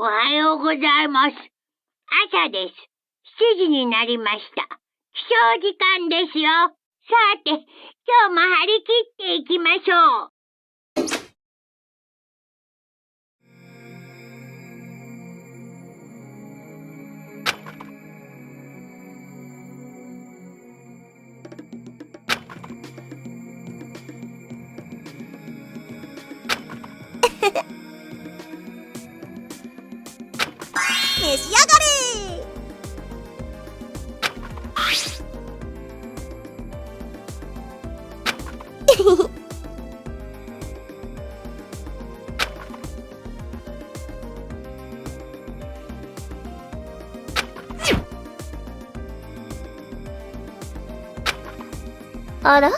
はようございます。朝です。7時になりました。起床時間ですよ。さて、今日も張り切っていきましょう。召し上がれ。あら？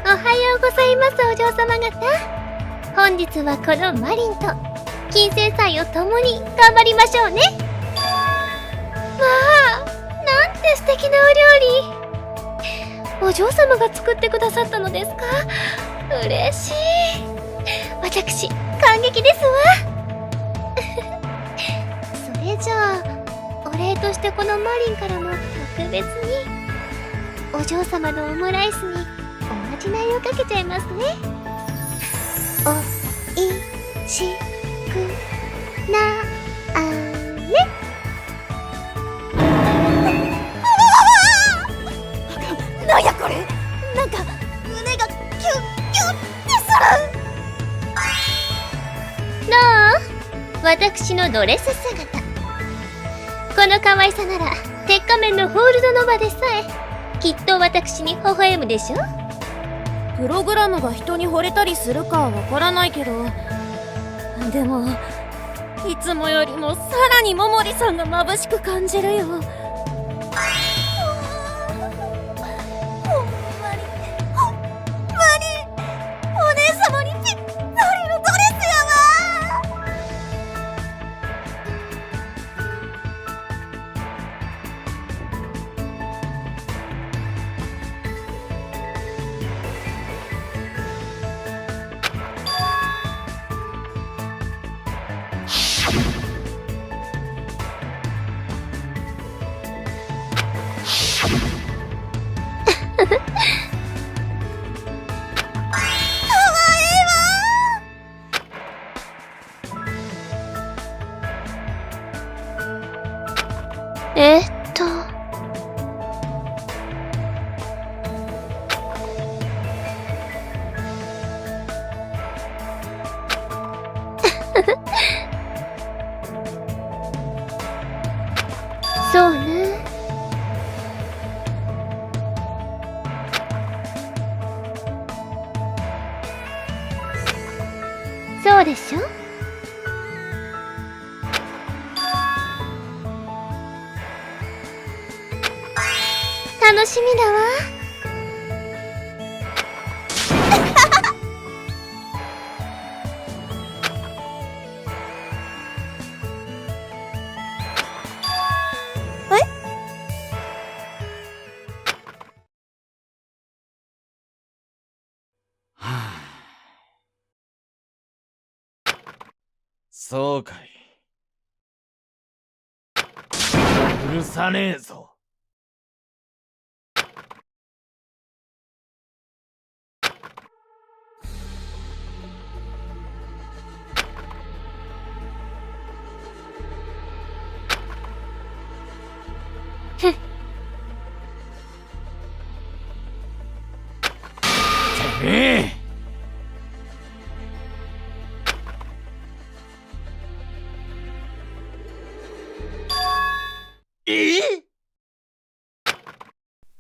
おはようございます、お嬢様方。本日はこのマリンと金星祭を共に頑張りましょうね。わあ、なんて素敵なお料理。お嬢様が作ってくださったのですか？嬉しい。私、感激ですわ。それじゃあ、お礼としてこのマリンからも特別にお嬢様のオムライスにおまじないをかけちゃいますね。おいしくなあれ。なんやこれ。なんか胸がキュッキュッってする。どう？私のドレス姿。この可愛さなら鉄仮面のホールドノバでさえきっと私に微笑むでしょ。プログラムが人に惚れたりするかはわからないけど、でもいつもよりもさらに桃李さんが眩しく感じるよ。ほんまにお姉様にぴったりのドレスやわ。えっとそうね。そうでしょ。楽しみだわ。そうかい。許さねえぞ。てめえ。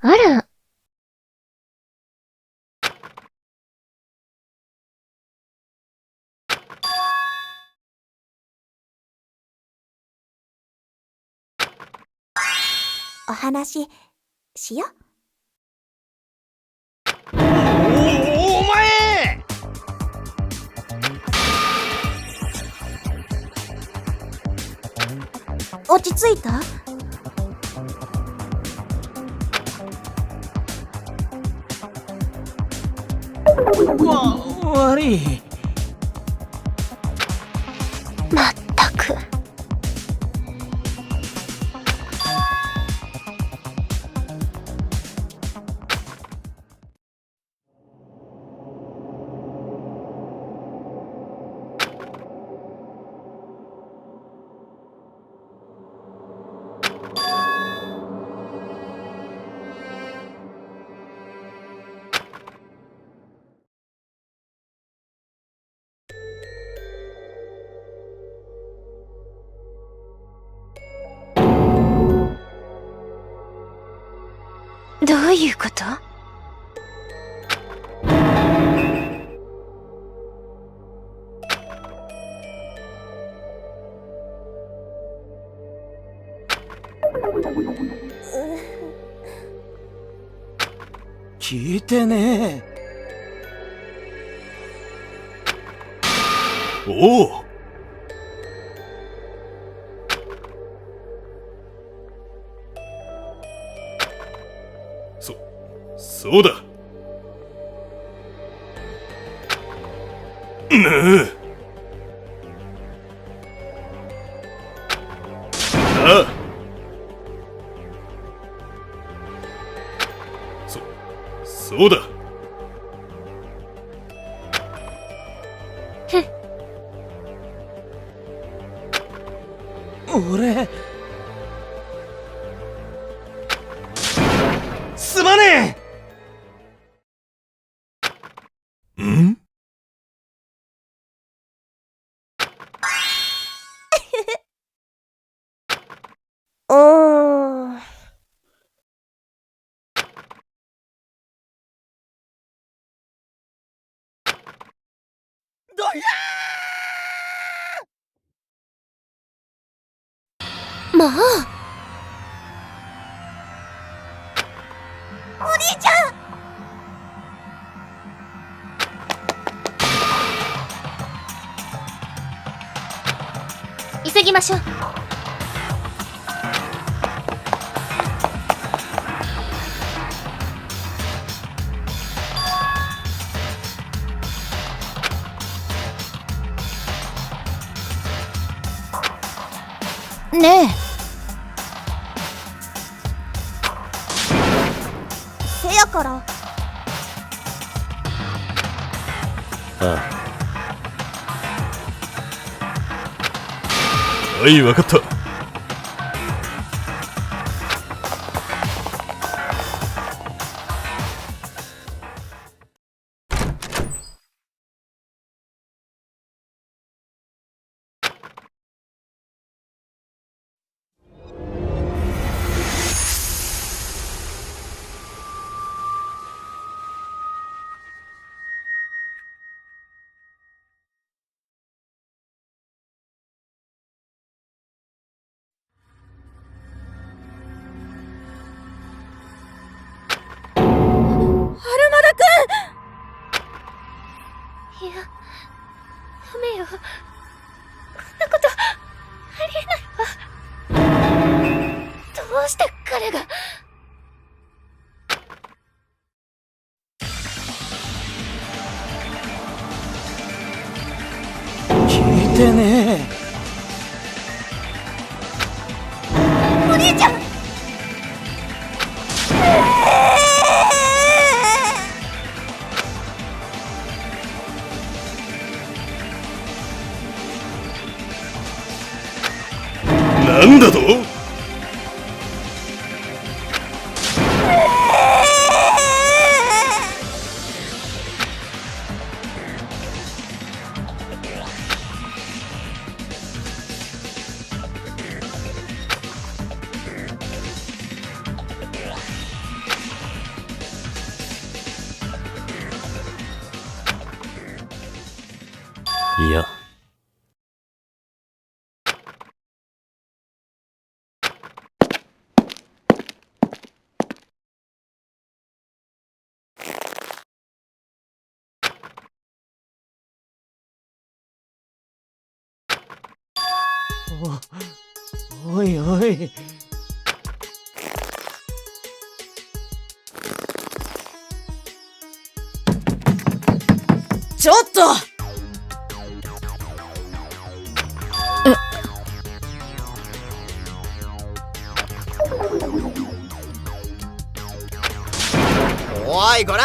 あら。お話しよ。お前。落ち着いた？悪い。まったく。どういうこと？聞いてねえ。おお。そうだ。なあ。そうだ。俺すまねえ。ん？どやもうお兄ちゃん、急ぎましょう。ねえ、せやから。はい、わかった。いや、ダメよ。こんなことありえないわ。どうして彼が。聞いてねえ。お兄ちゃん、なんだと？いや。おいおい。ちょっと。おいこら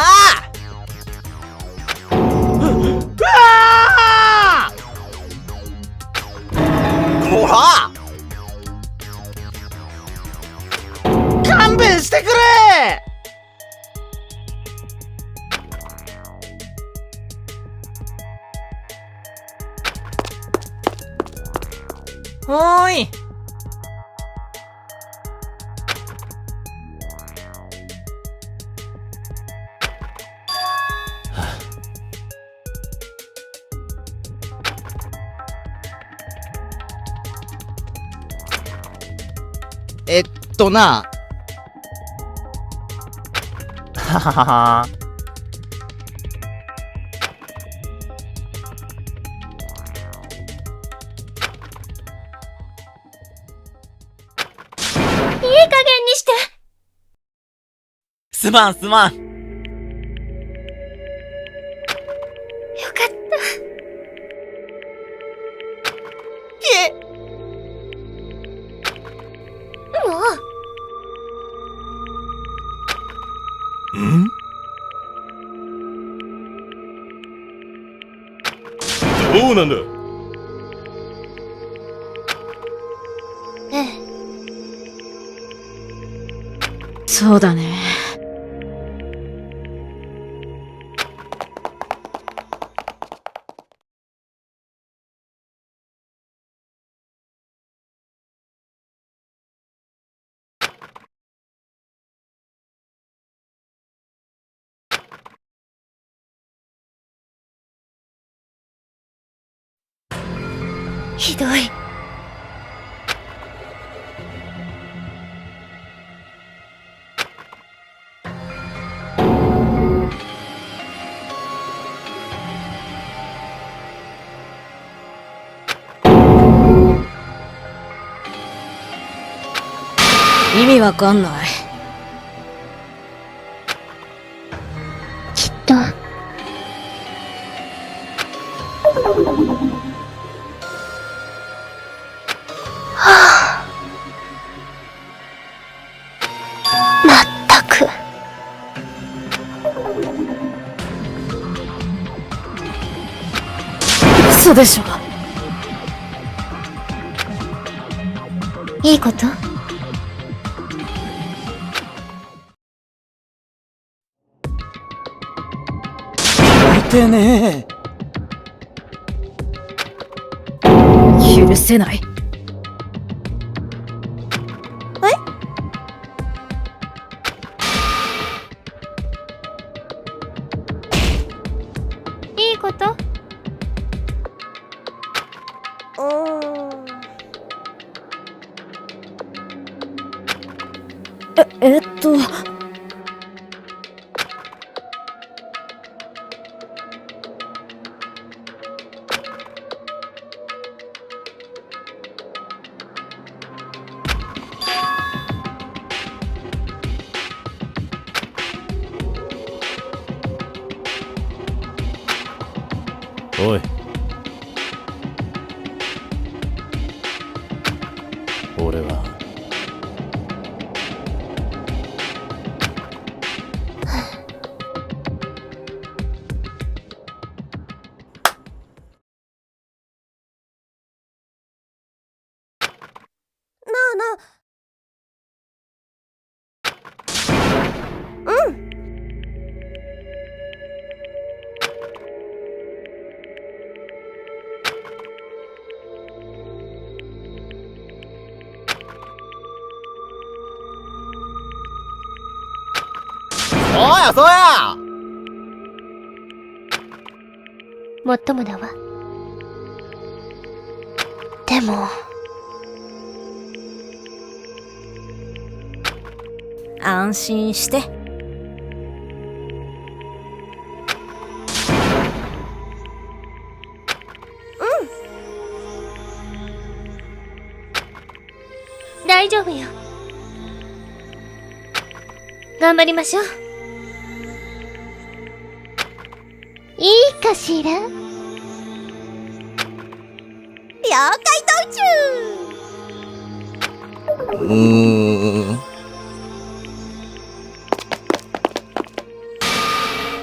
こら勘弁してくれ。おーい。な。はははは。いい加減にして。すまん。よかった。もう。ん？どうなんだ？ええ。そうだね。ひどい。意味わかんない。きっと。まったく。嘘でしょ。いいこと？聞いてね許せない。いいこと？えっと。おい。俺はそうやもっともだわ。でも安心して。大丈夫よ。頑張りましょう。いいかしら。了解道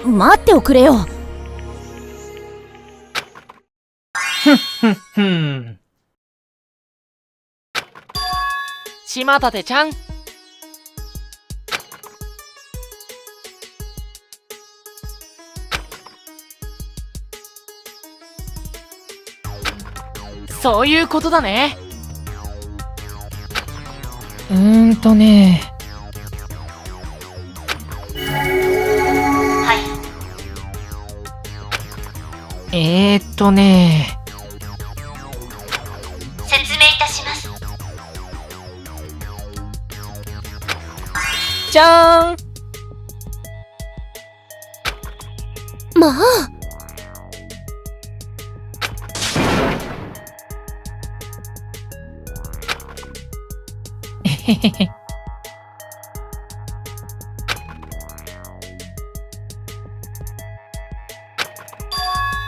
中。待っておくれよ。島立ちゃん。そういうことだね。ね。ね。説明いたします。じゃーん。まあ。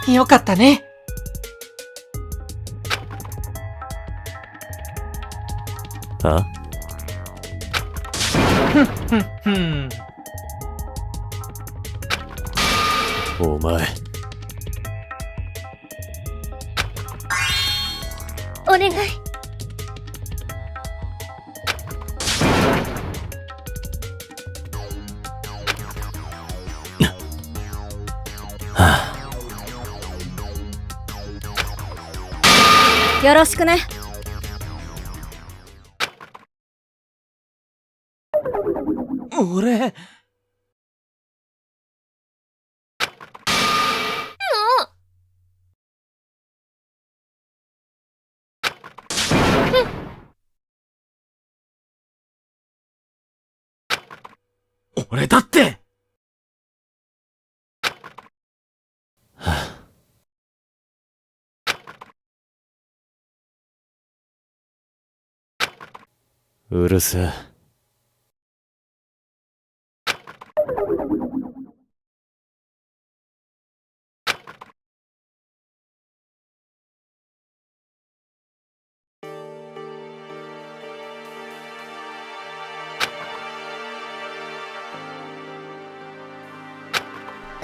よかったね。あ？お前。お願い。よろしくね。俺。俺だって。うるせえ。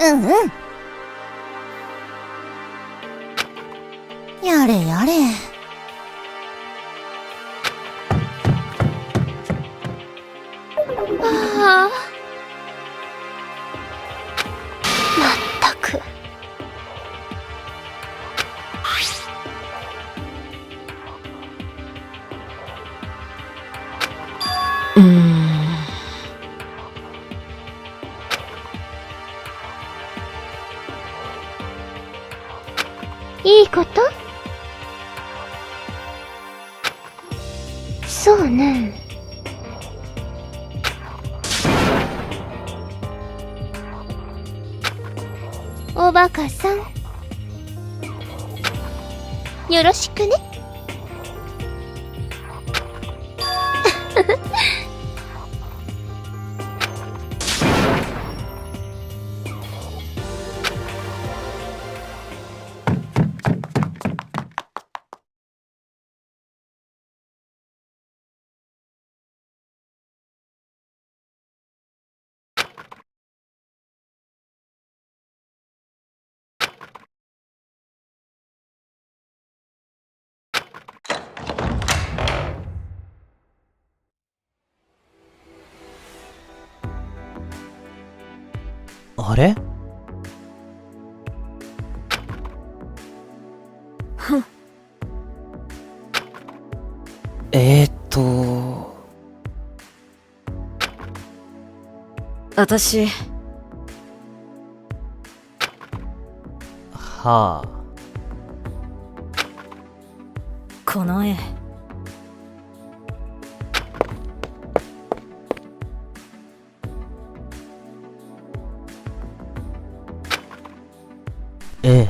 うんうん。やれやれ。ああ。まったく。いいこと？そうね。おバカさん。よろしくね。あれ？私、はあ。この絵、ええ。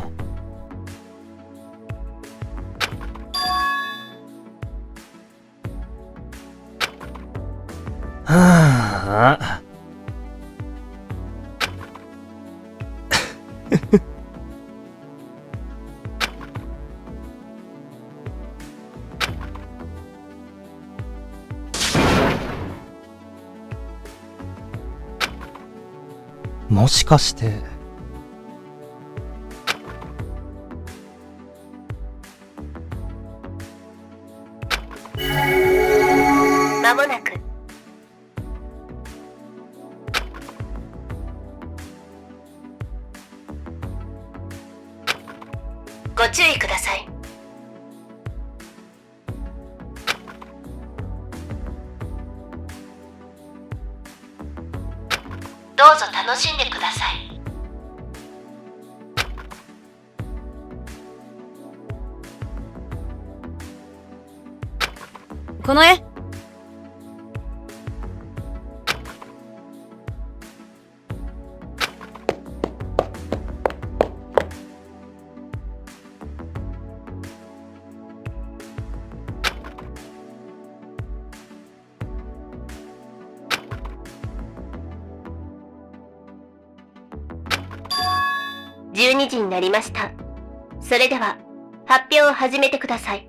はあ。もしかして。まもなくご注意ください。どうぞ楽しんでください。この絵。12時になりました。それでは発表を始めてください。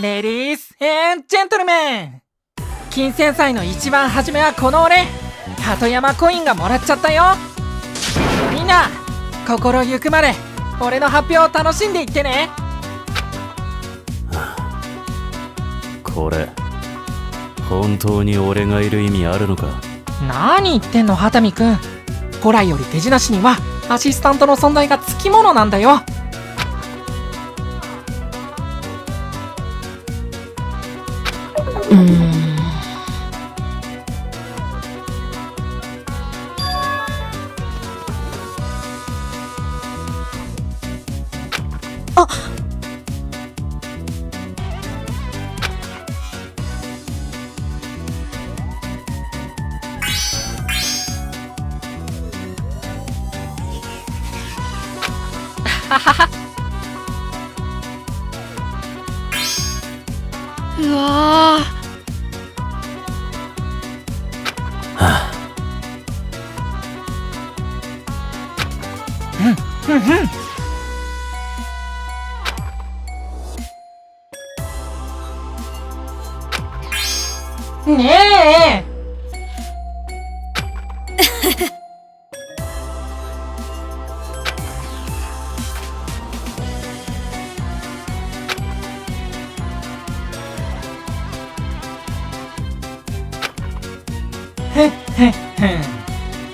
レディースジェントルメン、金銭祭の一番初めはこの俺、鳩山コインがもらっちゃったよ。みんな心ゆくまで俺の発表を楽しんでいってね。これ本当に俺がいる意味あるのか。何言ってんの畑見くん。古来より手品師にはアシスタントの存在がつきものなんだよ。うわー、ねえ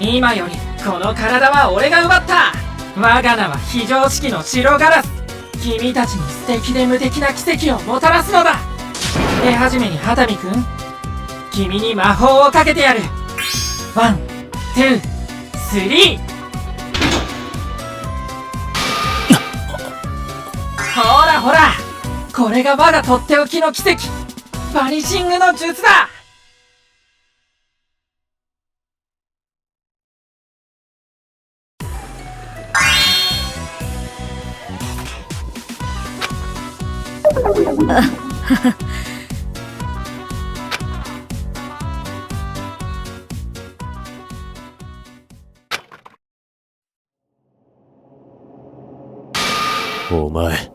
今よりこの体は俺が奪った。我が名は非常識の白ガラス。君たちに素敵で無敵な奇跡をもたらすのだ。手始めに畑見くん、君に魔法をかけてやる。ワン、ツー、スリー。ほらほら、これが我がとっておきの奇跡、バニシングの術だ。お前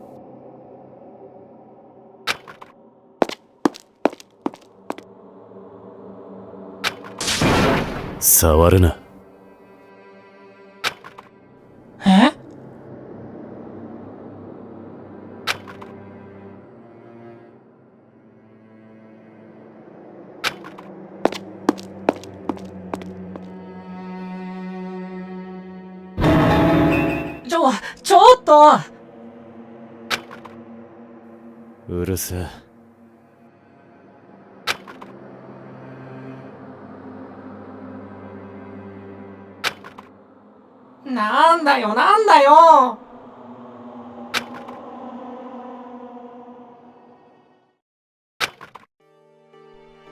触るな。え？ちょっと！うるせえ。なんだよなんだよ。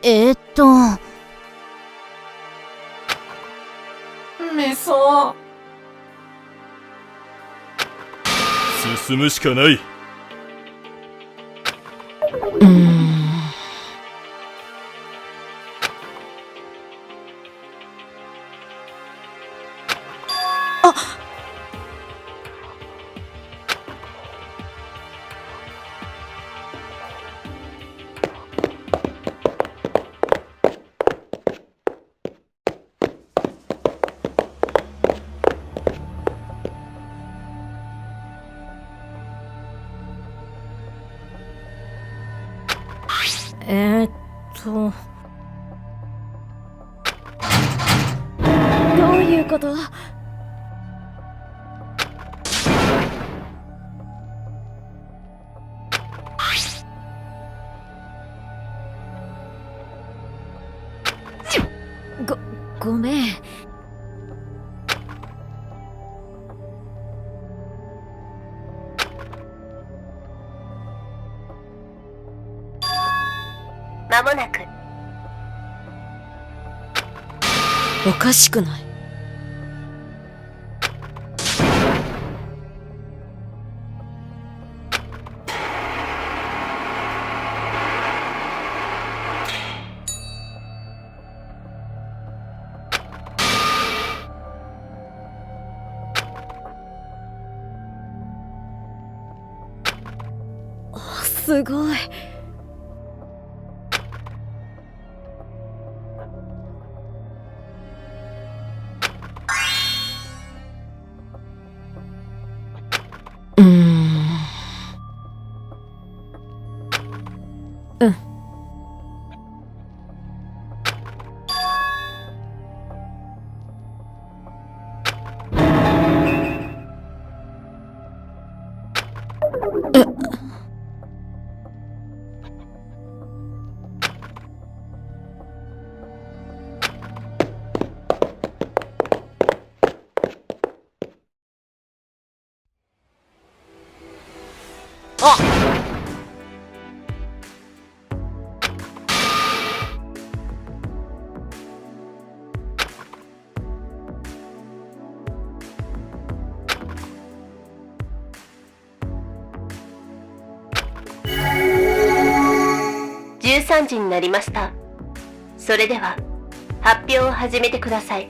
めそう。進むしかない。どういうこと？ごめん。まもなく。おかしくない？すごい。13時になりました。それでは発表を始めてください。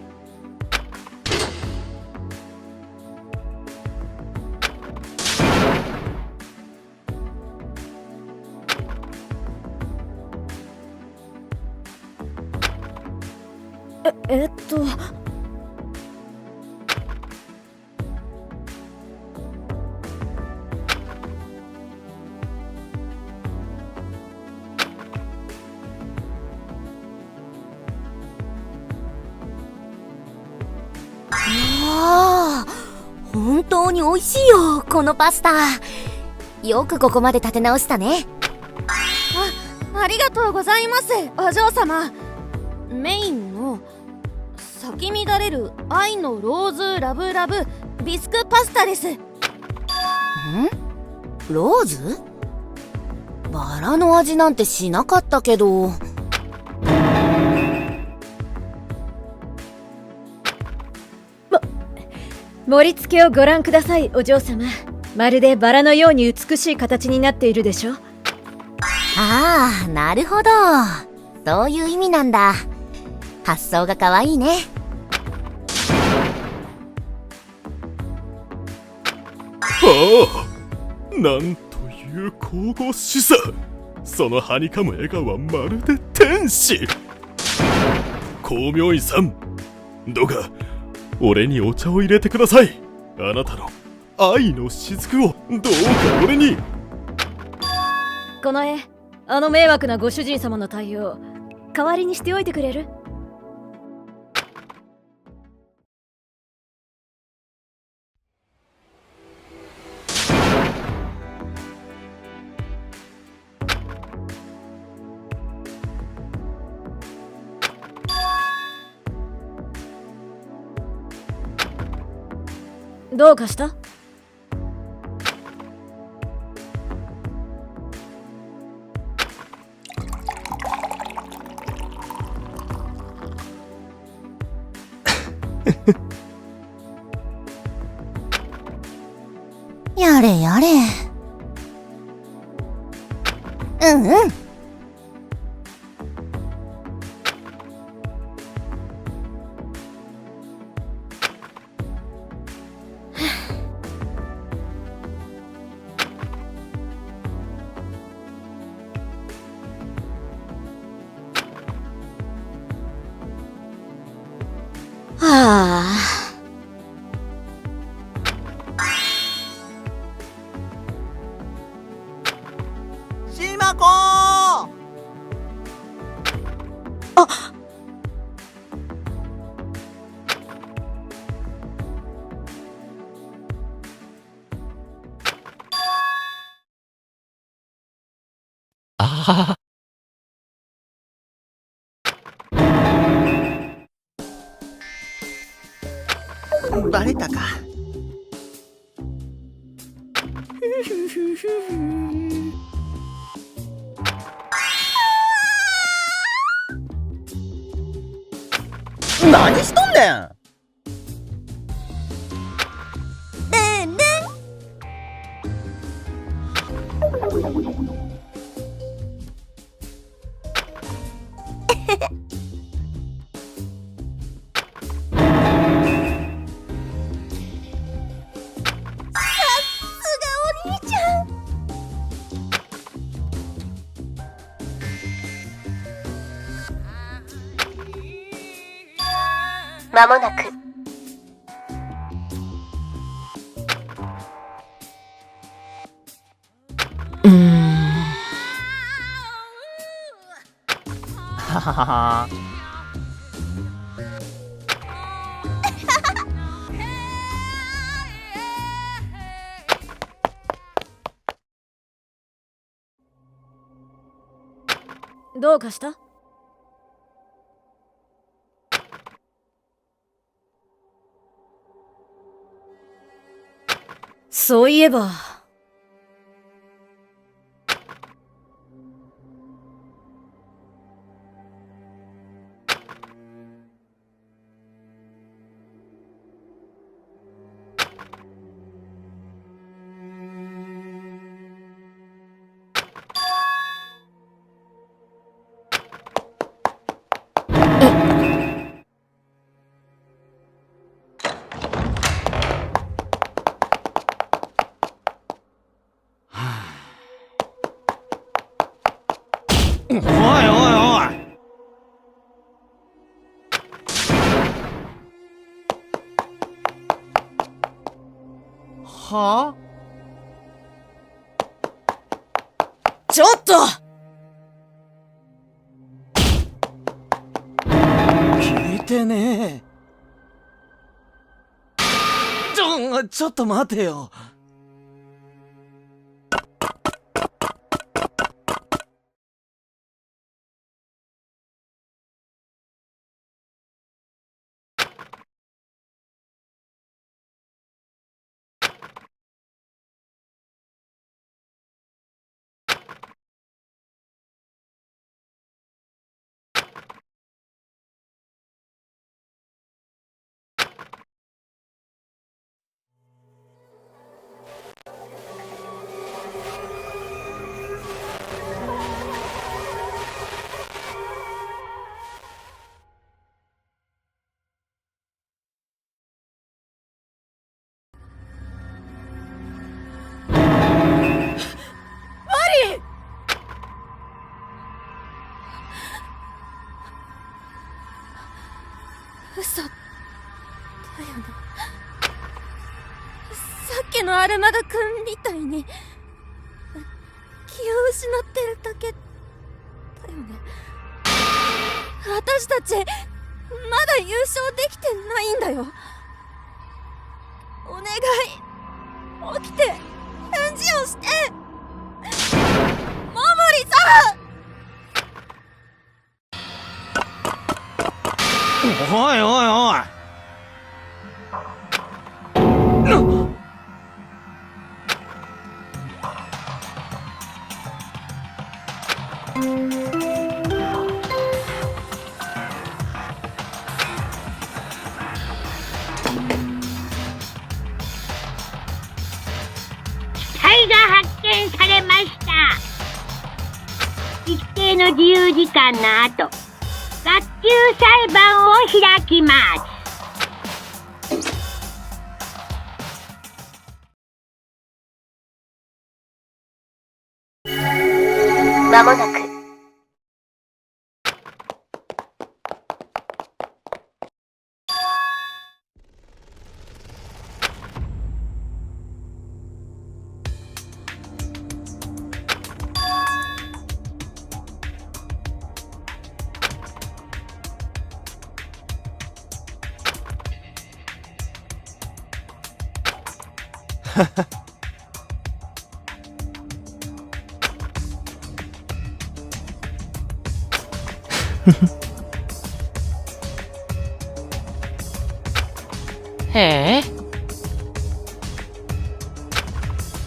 本当に美味しいよ、このパスタ。よくここまで立て直したね。ありがとうございます、お嬢様。メインの咲き乱れる愛のローズラブラブビスクパスタです。ローズ？バラの味なんてしなかったけど。盛り付けをご覧ください、お嬢様。まるでバラのように美しい形になっているでしょ。ああ、なるほど。そういう意味なんだ。発想が可愛いね。はあ、なんという神々しさ。そのはにかむ笑顔はまるで天使。光明院さん、どうか俺にお茶を入れてください。あなたの愛の雫をどうか俺に。この絵、あの迷惑なご主人様の対応、代わりにしておいてくれる？どうかした？やれやれ。うんうん。はあ。しまこああ。バレたか。何しとんねん。まもなくはははは。どうかした？そういえばおいおいおい。はあ？ちょっと聞いてねえ。ちょっと待てよ。嘘だよね。さっきのアルマダ君みたいに気を失ってるだけだよね。私たちまだ優勝できてないんだよ。お願い、起きて返事をして、桃李さん。おいおいおい。の自由時間の後、学級裁判を開きます。まもなくへえ。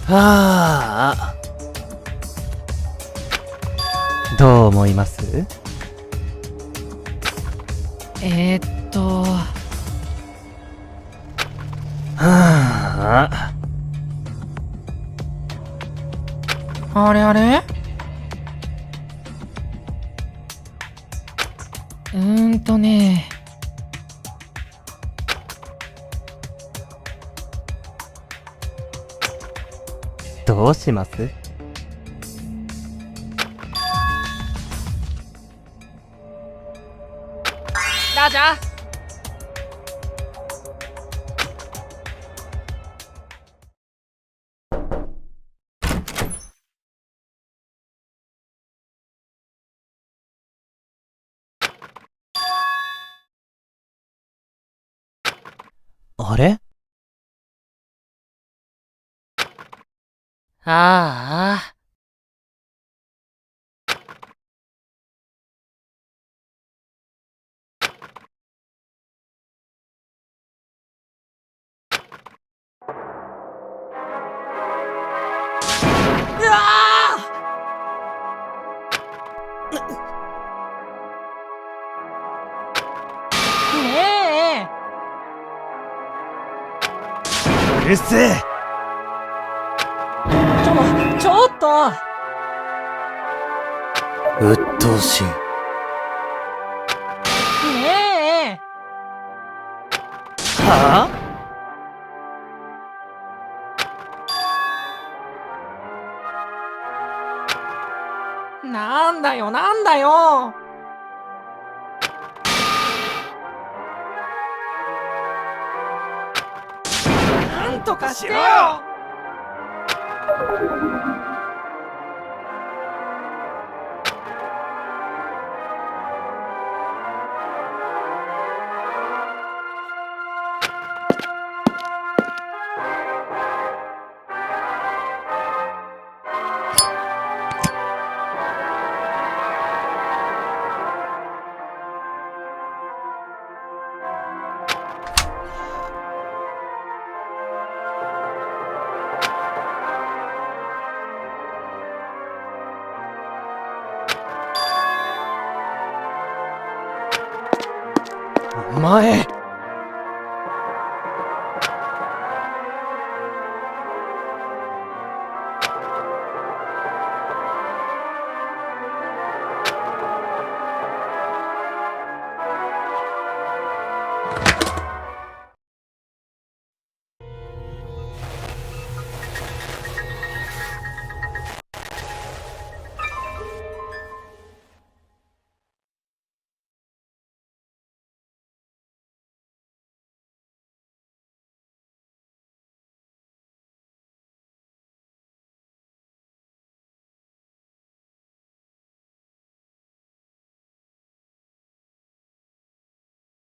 ああ。どう思います？はあ。あれあれね。どうします？ラジャー。あれ？ああ。うわーねうるせえ。ちょっとうっとうしい。ねはあ？なんだよなんだよ。なんとかしてよ。お前。